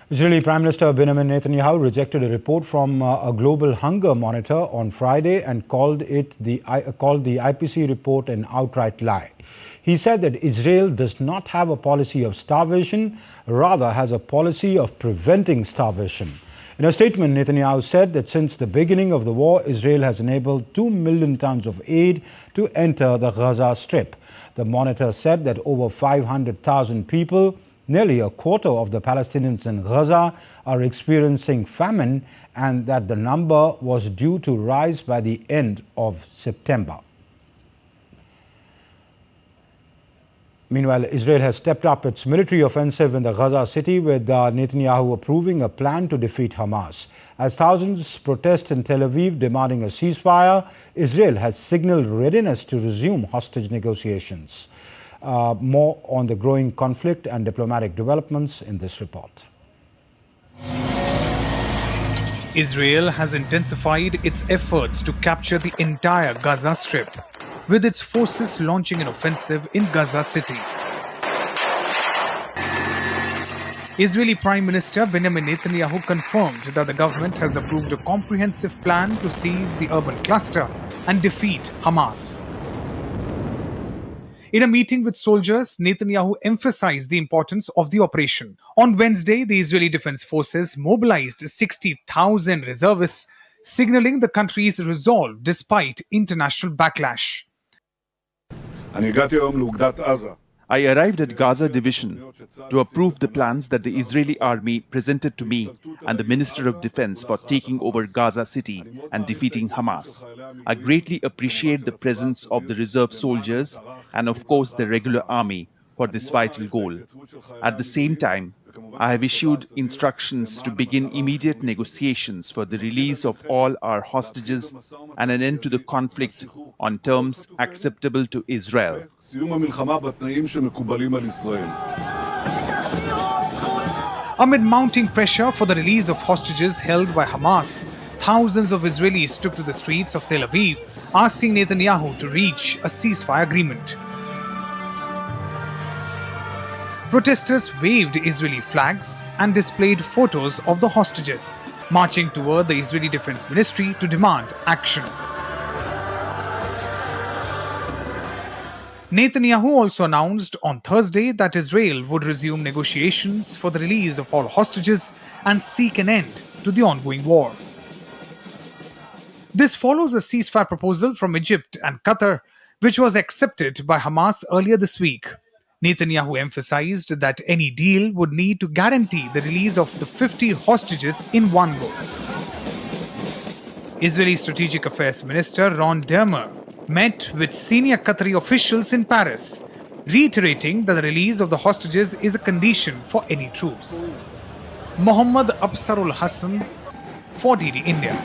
Israeli Prime Minister Benjamin Netanyahu rejected a report from a global hunger monitor on Friday and called the IPC report an outright lie. He said that Israel does not have a policy of starvation, rather has a policy of preventing starvation. In a statement, Netanyahu said that since the beginning of the war, Israel has enabled 2 million tons of aid to enter the Gaza Strip. The monitor said that over 500,000 people, nearly a quarter of the Palestinians in Gaza, are experiencing famine, and that the number was due to rise by the end of September. Meanwhile, Israel has stepped up its military offensive in the Gaza city, with Netanyahu approving a plan to defeat Hamas. As thousands protest in Tel Aviv demanding a ceasefire, Israel has signaled readiness to resume hostage negotiations. More on the growing conflict and diplomatic developments in this report. Israel has intensified its efforts to capture the entire Gaza Strip, with its forces launching an offensive in Gaza City. Israeli Prime Minister Benjamin Netanyahu confirmed that the government has approved a comprehensive plan to seize the urban cluster and defeat Hamas. In a meeting with soldiers, Netanyahu emphasized the importance of the operation. On Wednesday, the Israeli Defense Forces mobilized 60,000 reservists, signaling the country's resolve despite international backlash. I arrived at Gaza Division to approve the plans that the Israeli army presented to me and the Minister of Defense for taking over Gaza City and defeating Hamas. I greatly appreciate the presence of the reserve soldiers and of course the regular army for this vital goal. At the same time, I have issued instructions to begin immediate negotiations for the release of all our hostages and an end to the conflict on terms acceptable to Israel. Amid mounting pressure for the release of hostages held by Hamas, thousands of Israelis took to the streets of Tel Aviv, asking Netanyahu to reach a ceasefire agreement. Protesters waved Israeli flags and displayed photos of the hostages, marching toward the Israeli Defense Ministry to demand action. Netanyahu also announced on Thursday that Israel would resume negotiations for the release of all hostages and seek an end to the ongoing war. This follows a ceasefire proposal from Egypt and Qatar, which was accepted by Hamas earlier this week. Netanyahu emphasized that any deal would need to guarantee the release of the 50 hostages in one go. Israeli Strategic Affairs Minister Ron Dermer met with senior Qatari officials in Paris, reiterating that the release of the hostages is a condition for any truce. Mohammad Absarul Hassan, for DD India.